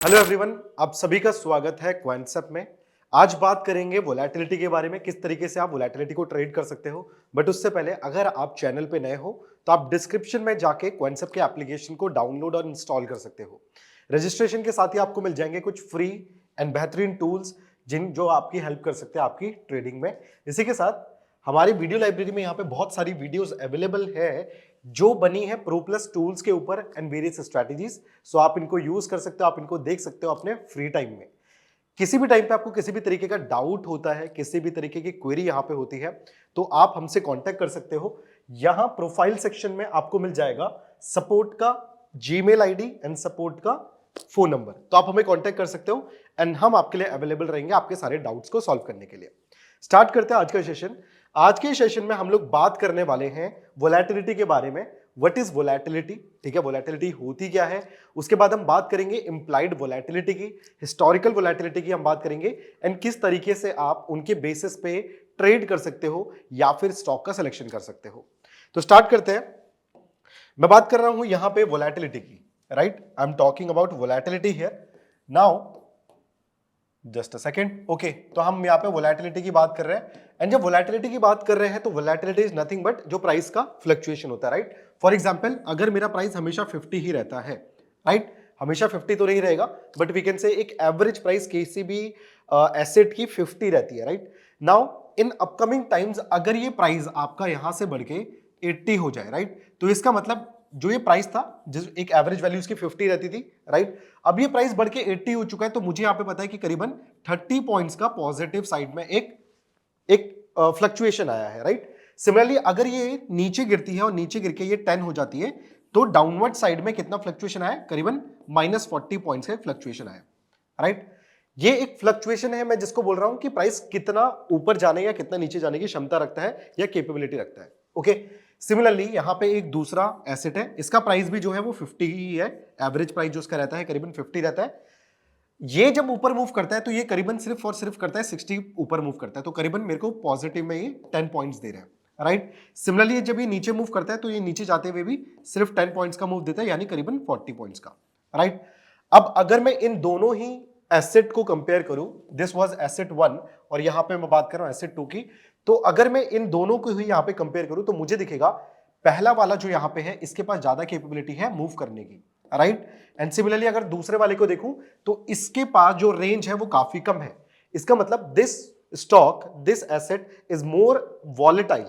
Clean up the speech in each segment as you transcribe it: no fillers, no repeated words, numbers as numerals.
Hello everyone, आप सभी का स्वागत है क्वांटसेप में। आज बात करेंगे वोलेटिलिटी के बारे में, किस तरीके से आप वोलेटिलिटी को ट्रेड कर सकते हो। बट उससे पहले अगर आप चैनल पे नए हो तो आप डिस्क्रिप्शन में जाके क्वांटसेप के एप्लीकेशन को डाउनलोड और इंस्टॉल कर सकते हो। रजिस्ट्रेशन के साथ ही आपको मिल जाएंगे कुछ फ्री एंड बेहतरीन टूल्स जो आपकी हेल्प कर सकते हैं आपकी ट्रेडिंग में। इसी के साथ हमारी वीडियो लाइब्रेरी में यहाँ पे बहुत सारी वीडियोस अवेलेबल है जो बनी है प्रो प्लस टूल्स के ऊपर एंड वेरियस स्ट्रैटेजीज। सो आप इनको यूज कर सकते हो, आप इनको देख सकते हो अपने फ्री टाइम में। किसी भी टाइम पे आपको किसी भी तरीके का डाउट होता है, किसी भी तरीके की क्वेरी यहाँ पे होती है, तो आप हमसे कांटेक्ट कर सकते हो। यहाँ प्रोफाइल सेक्शन में आपको मिल जाएगा सपोर्ट का जीमेल आईडी एंड सपोर्ट का फोन नंबर, तो आप हमें कांटेक्ट कर सकते हो एंड हम आपके लिए अवेलेबल रहेंगे आपके सारे डाउट्स को सॉल्व करने के लिए। स्टार्ट करते हैं आज का सेशन। आज के सेशन में हम लोग बात करने वाले हैं वोलेटिलिटी के बारे में। व्हाट इज वोलेटिलिटी, ठीक है, वोलेटिलिटी होती क्या है। उसके बाद हम बात करेंगे इंप्लाइड वोलेटिलिटी की, हिस्टोरिकल वोलेटिलिटी की हम बात करेंगे एंड किस तरीके से आप उनके बेसिस पे ट्रेड कर सकते हो या फिर स्टॉक का सिलेक्शन कर सकते हो। तो स्टार्ट करते हैं। मैं बात कर रहा हूं यहां पे वोलेटिलिटी की, right. I am talking about volatility here now. Just a second. Okay, तो हम यहाँ पे वोलेटिलिटी की बात कर रहे हैं एंड जब वोलेटिलिटी की बात कर रहे हैं तो वोलेटिलिटी इज नथिंग बट जो प्राइस का फ्लक्चुएशन होता है, राइट। फॉर एग्जांपल, अगर मेरा प्राइस हमेशा 50 ही रहता है, राइट, हमेशा 50 तो नहीं रहेगा बट वी कैन से एक एवरेज प्राइस किसी भी एसेट की 50 रहती है, right. Now in upcoming times अगर ये प्राइस आपका यहां से बढ़ के 80 हो जाए, राइट, तो इसका मतलब जो ये प्राइस था, जिस एक एवरेज वैल्यू इसकी 50 रहती थी, राइट, अब ये प्राइस बढ़ के 80 हो चुका है, तो मुझे यहां पे पता है कि करीबन 30 पॉइंट्स का पॉजिटिव साइड में एक फ्लक्चुएशन आया है, राइट। सिमिलरली अगर ये नीचे गिरती है और नीचे गिर के ये 10 हो जाती है तो डाउनवर्ड साइड में कितना फ्लक्चुएशन आया, करीबन -40 पॉइंट्स का फ्लक्चुएशन आया, राइट। ये एक फ्लक्चुएशन है, मैं जिसको बोल रहा हूं कि प्राइस कितना ऊपर जाने या कितना नीचे जाने की क्षमता रखता है या कैपेबिलिटी रखता है। ओके, सिमिलरली यहां पे एक दूसरा एसेट है, इसका प्राइस भी जो है वो 50 ही है, एवरेज प्राइस जो इसका रहता है करीबन 50 रहता है। ये जब ऊपर मूव करता है तो ये करीबन सिर्फ और सिर्फ करता है 60 ऊपर मूव करता है, तो करीबन मेरे को पॉजिटिव में ये 10 पॉइंट्स दे रहा है, राइट। सिमिलरली जब ये नीचे मूव करता है तो ये नीचे जाते हुए भी सिर्फ 10 पॉइंट्स का मूव देता है, यानी करीबन 40 पॉइंट्स का, राइट। अब अगर मैं इन दोनों ही एसेट को कंपेयर करूं, दिस वाज एसेट 1 और यहां पे मैं बात कर रहा हूं एसेट 2 की, तो अगर मैं इन दोनों को ही यहां पे कंपेयर करूं तो मुझे दिखेगा पहला वाला जो यहां पे है इसके पास ज्यादा कैपेबिलिटी है मूव करने की, राइट। एंड सिमिलरली अगर दूसरे वाले को देखूं तो इसके पास जो रेंज है वो काफी कम है। इसका मतलब this stock, this asset is more volatile,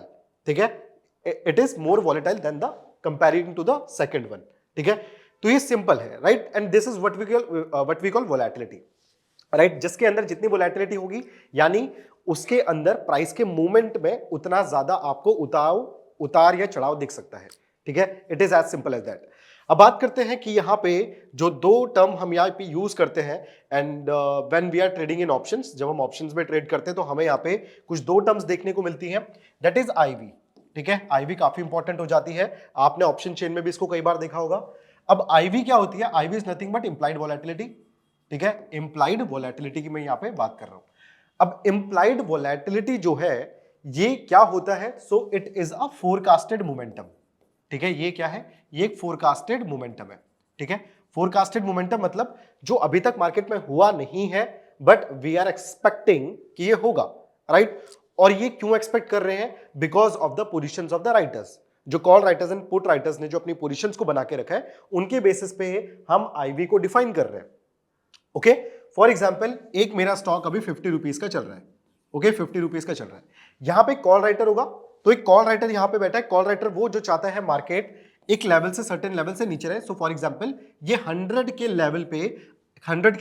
ठीक है, it is more volatile than the comparing to the second one, ठीक है। तो ये सिंपल है, right, and this is what we call volatility, right. जिसके अंदर जितनी वोलेटिलिटी होगी यानी उसके अंदर प्राइस के मूवमेंट में उतना ज्यादा आपको उतार या चढ़ाव दिख सकता है, ठीक है। It is as simple as that. अब बात करते हैं कि यहाँ पे जो दो टर्म हम यहाँ पे यूज करते हैं and when we are trading in options, जब हम ऑप्शंस में ट्रेड करते हैं तो हमें यहाँ पे कुछ दो टर्म्स देखने को मिलती हैं, दैट इज आईवी, ठीक है। आईवी काफी इंपॉर्टेंट हो जाती है, आपने ऑप्शन चेन में भी इसको कई बार देखा होगा। अब आईवी क्या होती है? IV is nothing but implied volatility, ठीक है। इंप्लाइड वोलेटिलिटी की मैं यहाँ पे बात कर रहा हूं। अब इंप्लाइड वोलेटिलिटी जो है ये क्या होता है? So it is a forecasted momentum, ठीक है। ये क्या है? ये एक फोरकास्टेड मोमेंटम है, ठीक है। फोरकास्टेड मोमेंटम मतलब जो अभी तक मार्केट में हुआ नहीं है बट वी आर एक्सपेक्टिंग कि ये होगा, राइट। और ये क्यों एक्सपेक्ट कर रहे हैं? Because of the positions of the writers, जो call writers and put writers ने जो अपनी पोजीशंस को बना के रखा है उनके बेसिस पे हम आईवी को डिफाइन कर रहे हैं। ओके, फॉर एग्जाम्पल एक मेरा स्टॉक अभी 50 रुपीज का चल रहा है, ओके, 50 रुपीज का चल रहा है। यहां पे कॉल राइटर होगा, तो एक कॉल राइटर यहां पे बैठा है। कॉल राइटर वो जो चाहता है मार्केट एक लेवल से सर्टेन लेवल से नीचे रहे। सो फॉर एग्जांपल ये 100 के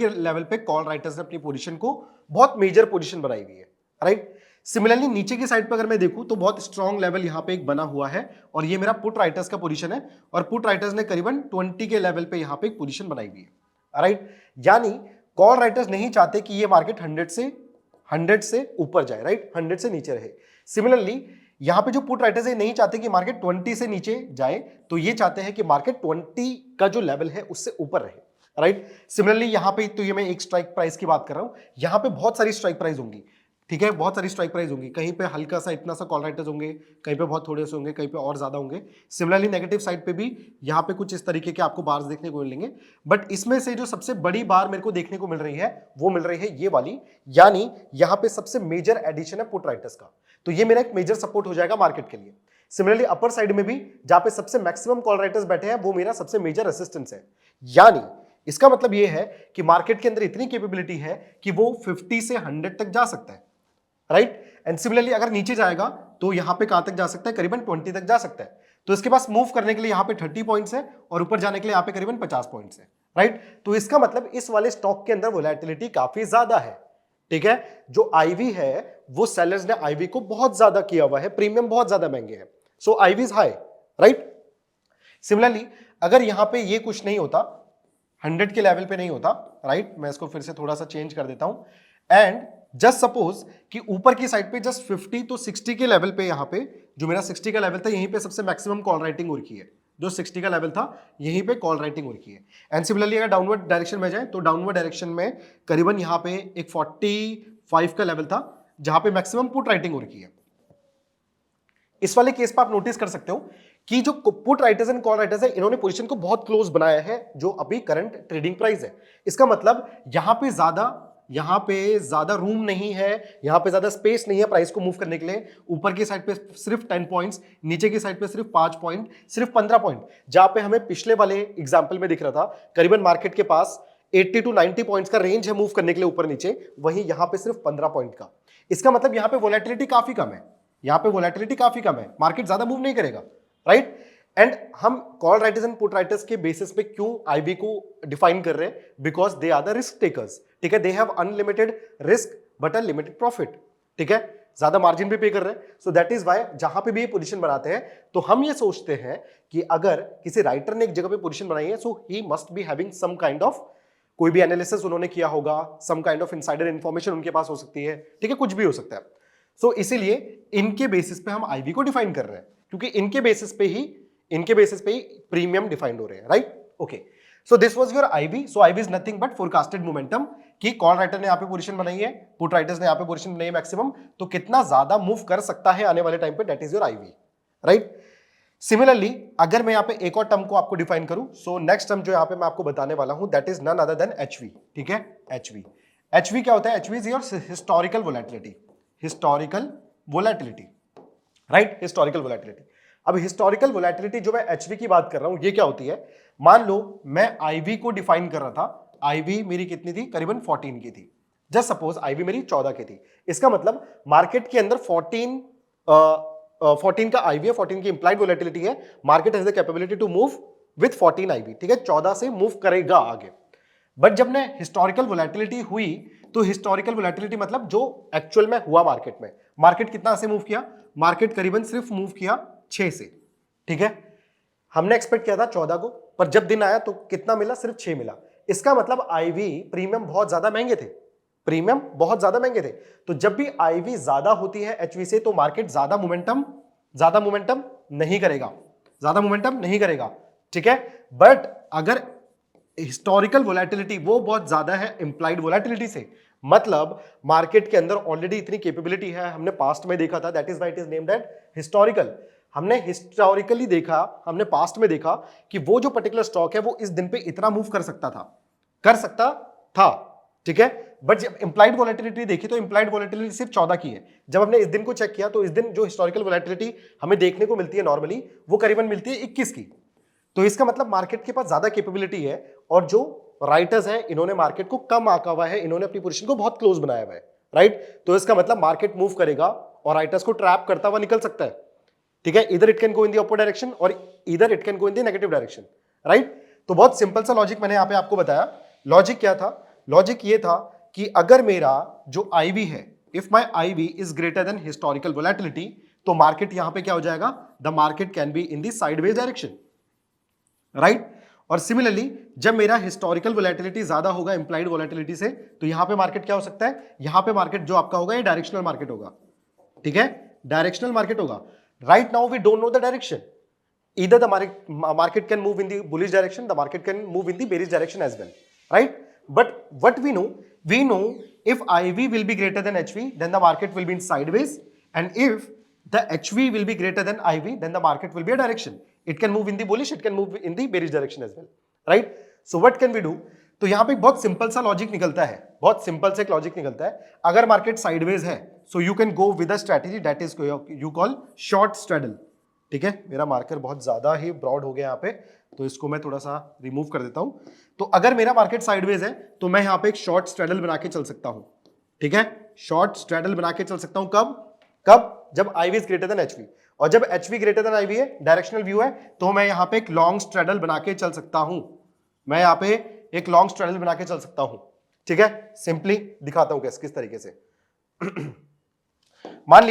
लेवल पे कॉल राइटर्स ने अपनी पोजीशन को बहुत मेजर पोजीशन बनाई हुई है, राइट। सिमिलरली नीचे की साइड पर अगर मैं देखूं तो बहुत स्ट्रॉन्ग लेवल यहां पे एक बना हुआ है और ये मेरा पुट राइटर्स का पोजीशन है और पुट राइटर्स ने करीबन 20 के लेवल पे यहां पे एक पोजीशन बनाई हुई है, राइट। यानी कॉल राइटर्स नहीं चाहते कि ये मार्केट 100 से ऊपर जाए, राइट, 100 से नीचे रहे। सिमिलरली यहां पे जो पुट राइटर्स है नहीं चाहते कि मार्केट 20 से नीचे जाए, तो ये चाहते हैं कि मार्केट 20 का जो लेवल है उससे ऊपर रहे, राइट। सिमिलरली यहां पे तो ये मैं एक स्ट्राइक प्राइस की बात कर रहा हूं, यहां पे बहुत सारी स्ट्राइक प्राइस होंगी, ठीक है, बहुत सारी स्ट्राइक प्राइस होंगी, कहीं पे हल्का सा इतना सा कॉल राइटर्स होंगे, कहीं पे बहुत थोड़े से होंगे, कहीं पे और ज्यादा होंगे। सिमिलरली नेगेटिव साइड पे भी यहाँ पे कुछ इस तरीके के आपको बार्स देखने को मिलेंगे, बट इसमें से जो सबसे बड़ी बार मेरे को देखने को मिल रही है वो मिल रही है ये वाली, यानी यहाँ पे सबसे मेजर एडिशन है पुट राइटर्स का, तो ये मेरा एक मेजर सपोर्ट हो जाएगा मार्केट के लिए। सिमिलरली अपर साइड में भी जहां पे सबसे मैक्सिमम कॉल राइटर्स बैठे हैं वो मेरा सबसे मेजर रेसिस्टेंस है, यानी इसका मतलब ये है कि मार्केट के अंदर इतनी कैपेबिलिटी है कि वो 50 से 100 तक जा सकता है, राइट। एंड सिमिलरली अगर नीचे जाएगा तो यहां पे कहां तक जा सकता है, करीबन 20 तक जा सकता है। तो इसके पास मूव करने के लिए यहां पे 30 पॉइंट्स है और ऊपर जाने के लिए यहां पे करीबन 50 पॉइंट्स है, राइट। तो इसका मतलब इस वाले स्टॉक के अंदर वोलेटिलिटी काफी ज्यादा है, ठीक है। जो आईवी है वो सेलर्स ने आईवी को बहुत ज्यादा किया हुआ है, प्रीमियम बहुत ज्यादा महंगे हैं, so IV is high, right. Similarly अगर यहां पे ये कुछ नहीं होता, 100 के लेवल पे नहीं होता, राइट, मैं इसको फिर से थोड़ा सा चेंज कर देता हूं, एंड जस्ट सपोज कि ऊपर की साइड पे जस्ट 50 तो 60 के लेवल पे, यहां पे जो मेरा 60 का लेवल था यहीं पे सबसे मैक्सिमम कॉल राइटिंग हो रखी है, जो 60 का लेवल था यहीं पे कॉल राइटिंग हो रखी है। एंड सिमिलरली अगर डाउनवर्ड डायरेक्शन में जाए तो डाउनवर्ड डायरेक्शन में करीबन यहां पे एक 45 का लेवल था जहां पे मैक्सिमम पुट राइटिंग हो रखी है। इस वाले केस पर आप नोटिस कर सकते हो कि जो put writers and call writers है इन्होंने पोजीशन को बहुत क्लोज बनाया है जो अभी करंट ट्रेडिंग प्राइस है। इसका मतलब यहां पे ज्यादा रूम नहीं है, यहां पे ज्यादा स्पेस नहीं है प्राइस को मूव करने के लिए। ऊपर की साइड पे सिर्फ 10 पॉइंट्स, नीचे की साइड पे सिर्फ 5 पॉइंट, सिर्फ 15 पॉइंट, जहां पे हमें पिछले वाले एग्जांपल में दिख रहा था करीबन मार्केट के पास 80 टू 90 पॉइंट्स का रेंज है मूव करने के लिए ऊपर नीचे, वहीं यहां पे सिर्फ 15 पॉइंट का। इसका मतलब यहां पे वोलेटिलिटी काफी कम है, यहां पे वोलेटिलिटी काफी कम है, मार्केट ज्यादा मूव नहीं करेगा, राइट। एंड हम call writers and put writers के बेसिस पे क्यों आईबी को डिफाइन कर रहे हैं, because they are the risk takers, ठीक है। They have unlimited risk but a limited profit, ठीक है, ज्यादा मार्जिन भी पे कर रहे हैं। सो दैट इज वाई जहां पे भी ये पोजीशन बनाते हैं तो हम ये सोचते हैं कि अगर किसी राइटर ने एक जगह पे पोजीशन बनाई है so he must be having some kind of, कोई भी एनालिसिस उन्होंने किया होगा, some kind of insider information उनके पास हो सकती है, ठीक है, कुछ भी हो सकता है। सो इसीलिए इनके बेसिस पे हम आईवी को डिफाइन कर रहे हैं, क्योंकि इनके बेसिस पे ही प्रीमियम डिफाइंड हो रहे हैं, right. Okay, so this was your IV. So IV is nothing but forecasted momentum, कि कॉल राइटर ने यहां पे पोजीशन बनाई है, पुट राइटर्स ने यहां पे पोजीशन बनाई है मैक्सिमम, तो कितना ज्यादा मूव कर सकता है आने वाले टाइम पे, that is your IV, right. Similarly अगर मैं यहां पे एक और टर्म को आपको डिफाइन करूं, सो नेक्स्ट टर्म जो यहां पे मैं आपको बताने वाला हूं that is none other than HV, ठीक है। एचवी क्या होता है? HV is your historical volatility, right, historical volatility. अब हिस्टोरिकल वोलेटिलिटी जो मैं एचवी की बात कर रहा हूं ये क्या होती है? मान लो मैं आईवी को डिफाइन कर रहा था, आईवी मेरी कितनी थी? करीबन 14 की थी। जस्ट सपोज आईवी मेरी 14 की थी। इसका मतलब मार्केट के अंदर 14 का आईवी है, 14 की इंप्लाइड वोलेटिलिटी है। Market has the capability to move with 14 IV, ठीक है, 14 से मूव करेगा आगे। बट जब ने हिस्टोरिकल वोलेटिलिटी हुई तो हिस्टोरिकल वोलेटिलिटी मतलब जो एक्चुअल में हुआ मार्केट में, मार्केट कितना से मूव किया? मार्केट करीबन सिर्फ मूव किया 6 से, ठीक है। हमने एक्सपेक्ट किया था 14 को, पर जब दिन आया तो कितना मिला? सिर्फ 6 मिला। इसका मतलब आईवी प्रीमियम बहुत ज्यादा महंगे थे, प्रीमियम बहुत ज्यादा महंगे थे। तो जब भी आईवी ज्यादा होती है एचवी से तो मार्केट ज्यादा मोमेंटम नहीं करेगा, ज्यादा मोमेंटम नहीं करेगा, ठीक है। बट अगर हिस्टोरिकल वोलेटिलिटी वो बहुत ज्यादा है इंप्लाइड वोलेटिलिटी से, मतलब मार्केट के अंदर ऑलरेडी इतनी कैपेबिलिटी है, हमने पास्ट में देखा था, that is why it is named at historical. हमने हिस्टोरिकली देखा, हमने पास्ट में देखा कि वो जो पर्टिकुलर स्टॉक है वो इस दिन पे इतना मूव कर सकता था, ठीक है। बट जब इंप्लाइड वोलेटिलिटी देखी तो इंप्लाइड वोलेटिलिटी सिर्फ 14 की है। जब हमने इस दिन को चेक किया तो इस दिन जो हिस्टोरिकल वोलेटिलिटी हमें देखने को मिलती है नॉर्मली वो करीबन मिलती है 21 की। तो इसका मतलब मार्केट के पास ज्यादा कैपेबिलिटी है और जो राइटर्स हैं इन्होंने मार्केट को कम आंका हुआ है, इन्होंने अपनी पोजीशन को बहुत क्लोज बनाया हुआ है, राइट। तो इसका मतलब मार्केट मूव करेगा और राइटर्स को ट्रैप करता हुआ निकल सकता है, ठीक है। इधर it can go in the upper direction और इधर it can go in the negative direction, right. तो बहुत सिंपल सा लॉजिक मैंने यहां पे आपको बताया। लॉजिक क्या था? लॉजिक ये था कि अगर मेरा जो आईवी है, if my IV is greater than historical volatility, तो मार्केट यहां पे क्या हो जाएगा? The market can be in the sideways direction, right. और सिमिलरली जब मेरा हिस्टोरिकल वोलेटिलिटी ज्यादा होगा इंप्लाइड वोलेटिलिटी से, तो यहां पे मार्केट क्या हो सकता है? यहां पे मार्केट जो आपका होगा ये डायरेक्शनल मार्केट होगा, ठीक है, डायरेक्शनल मार्केट होगा। Right now we don't know the direction, either the market can move in the bullish direction, the market can move in the bearish direction as well, right? But what we know we know if IV will be greater than HV, then the market will be in sideways, and if the HV will be greater than IV, then the market will be a direction. It can move in the bullish, it can move in the bearish direction as well, right? So what can we do? तो यहां पे एक बहुत simple सा logic निकलता है, बहुत simple से एक लॉजिक निकलता है. अगर मार्केट साइडवेज है, so you can go with a strategy that is you call short straddle. ठीक है, मेरा मार्कर बहुत ज्यादा ही ब्रॉड हो गया यहाँ पे, तो इसको मैं थोड़ा सा रिमूव कर देता हूं. तो अगर मेरा मार्केट साइडवेज है तो मैं यहाँ पे एक शॉर्ट स्ट्रेडल बना के चल सकता हूं. ठीक है, शॉर्ट स्ट्रेडल बना के चल सकता हूं. कब जब IV is greater then HV, और जब HV ग्रेटर देन IV है, डायरेक्शनल व्यू है, तो मैं यहाँ पे एक लॉन्ग स्ट्रेडल बना के चल सकता हूं. मैं यहाँ पे एक लॉन्ग स्ट्रेडल बना के चल सकता हूं. ठीक है, सिंपली दिखाता हूं किस तरीके से. मान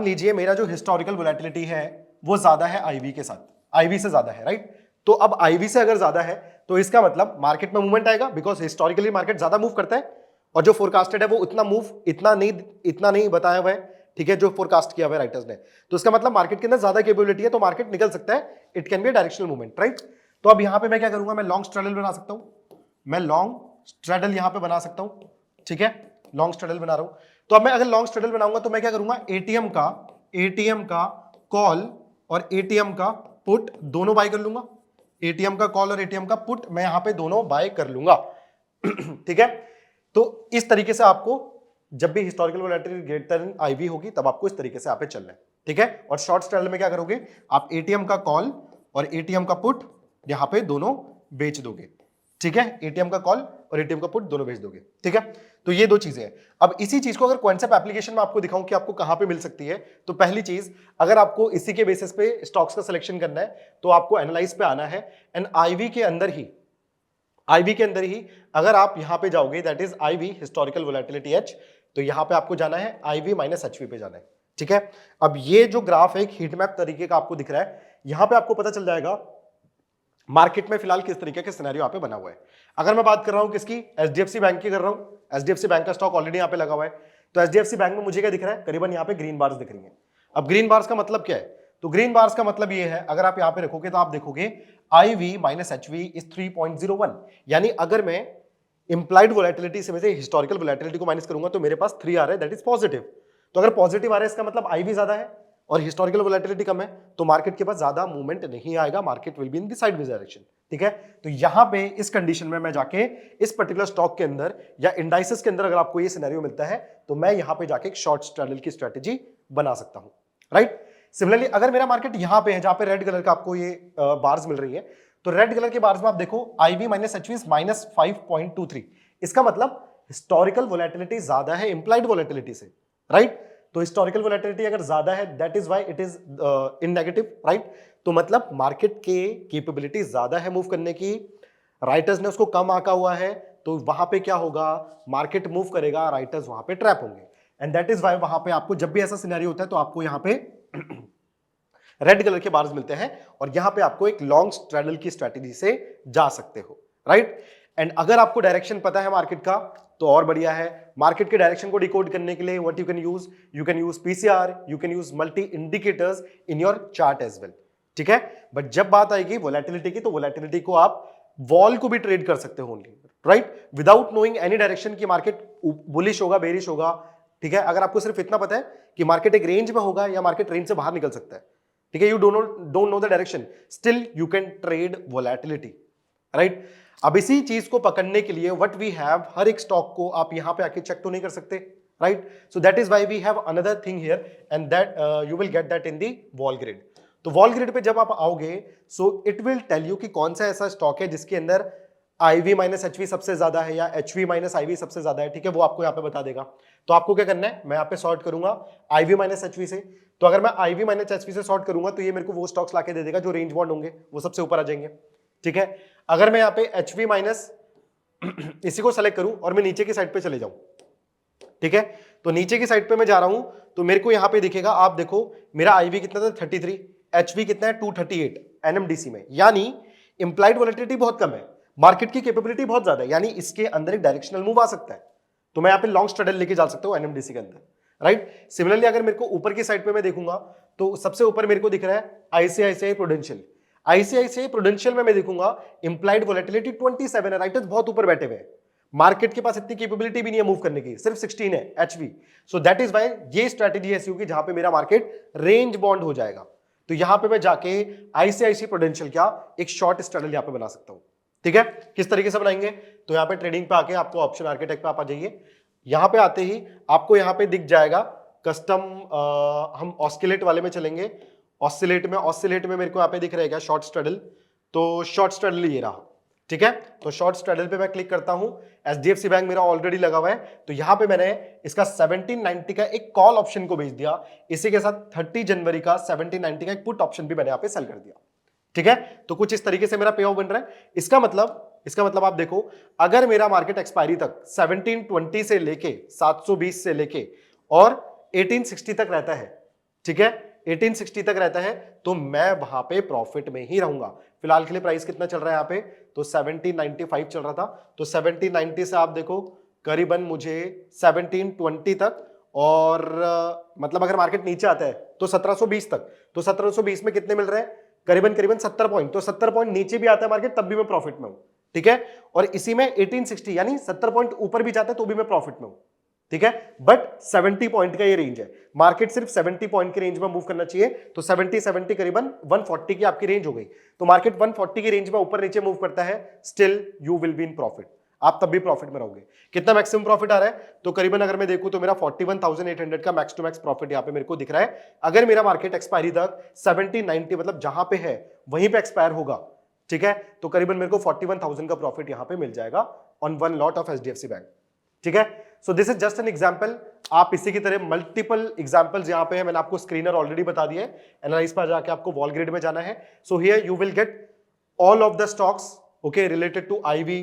लीजिए मेरा जो हिस्टोरिकल वोलेटिलिटी है वो ज्यादा है IV के साथ, IV से ज्यादा है, राइट? तो अब IV से अगर ज्यादा है तो इसका मतलब मार्केट में मूवमेंट आएगा, बिकॉज हिस्टोरिकली मार्केट ज्यादा मूव करता है, और जो फोरकास्टेड है वो इतना नहीं बताया हुआ है. ठीक है, जो फोरकास्ट किया हुआ है राइटर्स ने, तो इसका मतलब मार्केट के अंदर ज्यादा कैपेबिलिटी है, तो मार्केट निकल सकता है. It can be directional movement, right? तो अब यहां पे मैं क्या करूंगा, मैं लॉन्ग स्ट्रेडल बना सकता हूं. मैं लॉन्ग स्ट्रेडल यहां पे बना सकता हूं. ठीक है, लॉन्ग स्ट्रेडल बना रहा हूं. तो अब मैं अगर लॉन्ग स्ट्रेडल बनाऊंगा तो मैं क्या करूंगा, एटीएम का कॉल और एटीएम का पुट दोनों बाय कर लूंगा. एटीएम का कॉल और एटीएम का पुट मैं यहां पे दोनों बाय कर लूंगा. ठीक है, तो इस तरीके से आपको जब भी historical volatility greater than IV होगी तब आपको इस तरीके से यहाँ पे चलना है. ठीक है, और शॉर्ट स्ट्रेडल में क्या करोगे, आप एटीएम का कॉल और एटीएम का पुट यहां पे दोनों बेच दोगे. ठीक है, एटीएम का कॉल और एटीएम का पुट दोनों बेच दोगे. ठीक है, तो ये दो चीजें हैं. अब इसी चीज को अगर क्वांटसेप एप्लीकेशन में आपको दिखाऊं कि आपको कहां पे मिल सकती है, तो पहली चीज, अगर आपको इसी के बेसिस पे स्टॉक्स का सिलेक्शन करना है तो आपको एनालाइज पे आना है, एंड IV के अंदर ही अगर आप यहां पे जाओगे, that is IV historical volatility H, तो यहां पे आपको जाना है IV माइनस HV पे जाना है. ठीक है, अब ये जो ग्राफ है एक हीट मैप तरीके का आपको दिख रहा है, यहां पे आपको पता चल जाएगा मार्केट में फिलहाल किस तरीके का सिनेरियो यहाँ पे बना हुआ है. अगर मैं बात कर रहा हूं किसकी, HDFC बैंक की कर रहा हूं. HDFC बैंक का स्टॉक ऑलरेडी यहाँ पे लगा हुआ है, तो HDFC बैंक में मुझे क्या दिख रहा है, करीबन यहाँ पे ग्रीन बार्स दिख रही हैं. अब ग्रीन बार्स का मतलब क्या है, तो ग्रीन बार्स का मतलब ये है, अगर आप यहाँ पे रखोगे तो आप देखोगे IV माइनस HV इज 3.01, यानी अगर मैं इंप्लाइड वोलेटिलिटी से में से हिस्टोरिकल वोलेटिलिटी को माइनस करूंगा तो मेरे पास 3 आ रहा है, दैट इज पॉजिटिव. तो अगर पॉजिटिव आ रहा है इसका मतलब IV ज्यादा है और हिस्टोरिकल वोलेटिलिटी कम है, तो मार्केट के पास ज्यादा मूवमेंट नहीं आएगा, market will be in the sideways direction. ठीक है, तो यहां पे इस कंडीशन में मैं जाके इस पर्टिकुलर स्टॉक के अंदर या इंडाइसेस के अंदर अगर आपको ये सिनेरियो मिलता है तो मैं यहां पे जाके एक शॉर्ट स्ट्रेडल की स्ट्रेटेजी बना सकता हूं, राइट? सिमिलरली अगर मेरा मार्केट यहां पे है जहां पे रेड कलर का आपको ये बार्स मिल रही है, तो रेड कलर के बार्स में आप देखो IV माइनस HV माइनस 5.23, इसका मतलब हिस्टोरिकल वोलेटिलिटी ज्यादा है इंप्लाइड वोलेटिलिटी से, राइट? तो हिस्टोरिकल वोलेटिलिटी अगर ज्यादा है, that is why it is in negative, right? तो मतलब मार्केट के कैपेबिलिटी ज्यादा है मूव करने की, राइटर्स ने उसको कम आंका हुआ है, तो वहां पे क्या होगा, मार्केट मूव करेगा, राइटर्स वहां पे ट्रैप होंगे, एंड दैट इज व्हाई वहां पे आपको जब भी ऐसा सिनेरियो होता है तो आपको यहाँ पे रेड कलर के बार्स मिलते हैं, और यहां पे आपको एक लॉन्ग स्ट्रेडल की स्ट्रेटेजी से जा सकते हो, राइट? एंड अगर आपको डायरेक्शन पता है मार्केट का तो और बढ़िया है. मार्केट के डायरेक्शन को डिकोड करने के लिए what you can use PCR, you can use multi indicators in your chart as well. ठीक है, बट जब बात आएगी वोलेटिलिटी की, तो वोलेटिलिटी को आप वॉल को भी ट्रेड कर सकते हो only, right? Without knowing any direction की मार्केट बुलिश होगा, बेरिश होगा. ठीक है, अगर आपको सिर्फ इतना पता है कि मार्केट एक रेंज में होगा या मार्केट रेंज से बाहर निकल सकता है, ठीक है, you don't know the direction, still you can trade volatility, right? अब इसी चीज को पकड़ने के लिए व्हाट वी हैव, हर एक स्टॉक को आप यहां पे आके चेक तो नहीं कर सकते, right? So that is why we have another thing here, and that you will get that in the wall grid. तो वॉल ग्रिड पे जब आप आओगे, so it will tell you कि कौन सा ऐसा स्टॉक है जिसके अंदर IV माइनस HV सबसे ज्यादा है या HV माइनस IV सबसे ज्यादा है. ठीक है, वो आपको यहाँ पे बता देगा. तो आपको क्या करना है, मैं यहाँ पे सॉर्ट करूंगा IV माइनस HV से. तो अगर मैं IV माइनस HV से सॉर्ट करूंगा तो ये मेरे को वो स्टॉक्स लाके दे देगा जो रेंज बाउंड होंगे, वो सबसे ऊपर आ जाएंगे. ठीक है, अगर मैं यहाँ पे HV माइनस इसी को सेलेक्ट करूं और मैं नीचे की साइड पे चले जाऊं, ठीक है, तो नीचे की साइड पे मैं जा रहा हूं तो मेरे को यहाँ पे दिखेगा, आप देखो मेरा IV कितना था 33, HV कितना है 238 NMDC में, यानी इंप्लाइड वोलेटिलिटी बहुत कम है, मार्केट की कैपेबिलिटी बहुत ज्यादा है, यानी इसके अंदर एक डायरेक्शनल मूव आ सकता है. तो मैं यहाँ पे लॉन्ग स्ट्रेडल लेके जा सकता हूँ NMDC के अंदर, राइट? सिमिलरली अगर मेरे को ऊपर की साइड पे मैं देखूंगा तो सबसे ऊपर मेरे को दिख रहा है ICICI प्रूडेंशियल. ICICI प्रूडेंशियल में मैं देखूंगा इंप्लाइड वोलेटिलिटी 27 है, राइटर्स बहुत ऊपर बैठे हुए हैं, मार्केट के पास इतनी कैपेबिलिटी भी नहीं है मूव करने की, सिर्फ 16 है HV. So that is why ये स्ट्रैटेजी ऐसी होगी जहां पे मेरा मार्केट रेंज बॉन्ड हो जाएगा। तो यहां पे मैं जाके आईसीआईसी प्रूडेंशियल क्या एक शॉर्ट स्ट्रैडल यहां पे बना सकता हूं। ठीक है, किस तरीके से बनाएंगे? तो यहां पे ट्रेडिंग पे आके आपको ऑप्शन आर्किटेक्ट पे आप आ जाइए। यहां पे आते ही आपको यहां पे दिख जाएगा कस्टम, हम ऑस्किलेट वाले में चलेंगे। ऑस्किलेट में मेरे को यहां पे दिख रहेगा शॉर्ट स्ट्रैडल। तो शॉर्ट स्ट्रैडल ये रहा। ठीक है, तो शॉर्ट स्ट्रैडल पे मैं क्लिक करता हूं। एचडीएफसी बैंक मेरा ऑलरेडी लगा हुआ है, तो यहां पे मैंने इसका 1790 का एक कॉल ऑप्शन को भेज दिया। इसी के साथ 30 जनवरी का 1790 का एक पुट ऑप्शन भी मैंने यहां पे सेल कर दिया। ठीक है, तो कुछ इस तरीके से मेरा पे ऑफ बन रहा है। इसका मतलब आप देखो, अगर मेरा मार्केट एक्सपायरी तक 1720 से लेके 720 से लेके और 1860 तक रहता है, ठीक है, 1860 तक रहता है, तो मैं वहां पे प्रॉफिट में ही रहूंगा। फिलहाल के लिए प्राइस कितना चल रहा है यहाँ पे? तो 1795 चल रहा था। तो 1790 से आप देखो करीबन मुझे 1720 तक, और मतलब अगर मार्केट नीचे आता है तो 1720 तक। तो 1720 में कितने मिल रहे हैं? करीबन 70 पॉइंट। तो 70 पॉइंट नीचे भी आता है मार्केट, तब भी मैं प्रॉफिट में हूं। ठीक है, और इसी में 1860 यानी 70 पॉइंट ऊपर भी जाता है तो भी मैं प्रॉफिट में हूं। ठीक है, बट 70 पॉइंट का ये रेंज है। मार्केट सिर्फ 70 पॉइंट के रेंज में मूव करना चाहिए। तो 70 करीबन 140 की आपकी रेंज हो गई। तो मार्केट 140 की रेंज में ऊपर नीचे मूव करता है, still you will be in profit. आप तब भी प्रॉफिट में रहोगे। कितना मैक्सिमम प्रॉफिट आ रहा है? तो करीबन अगर मैं देखूं तो मेरा 41,800 का मैक्स टू मैक्स प्रॉफिट यहां पे मेरे को दिख रहा है। अगर मेरा मार्केट एक्सपायरी तक 1790 मतलब जहां पे है वहीं पे एक्सपायर होगा, ठीक है, तो करीबन मेरे को 41,000 का प्रॉफिट यहां पे मिल जाएगा on one lot of HDFC bank. ठीक है, so this is just an example. आप इसी की तरह मल्टीपल एग्जांपल्स यहां पे है, मैंने आपको स्क्रीनर ऑलरेडी बता दिया है। एनालाइज पर जाके आपको वॉल ग्रिड में जाना है। So here you will get all of the stocks, okay, related to IV.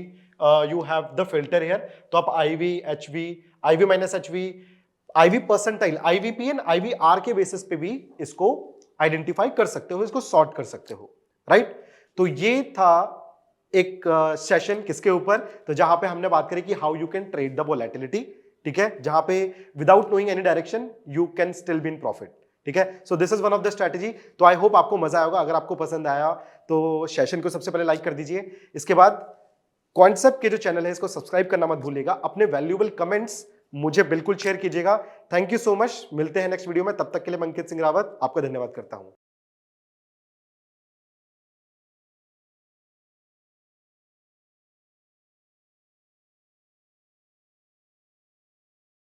You have the filter here. तो आप IV, HV, IV minus HV, IV percentile, IVP and IVR के basis पे भी इसको identify कर सकते हो, इसको सॉर्ट कर सकते हो, राइट। तो ये था एक सेशन किसके ऊपर? तो जहां पे हमने बात करी कि how you can trade the volatility. ठीक है, जहां पे without knowing any direction you can still be in profit. ठीक है, so this is one of the strategy. तो आई होप आपको मजा आएगा। अगर आपको पसंद आया तो सेशन को सबसे पहले लाइक कर दीजिए। इसके बाद कॉन्सेप्ट के जो चैनल है इसको सब्सक्राइब करना मत भूलिएगा। अपने वैल्यूएबल कमेंट्स मुझे बिल्कुल शेयर कीजिएगा। Thank you so much. मिलते हैं नेक्स्ट वीडियो में, तब तक के लिए मैं अंकित सिंह रावत आपका धन्यवाद करता हूं।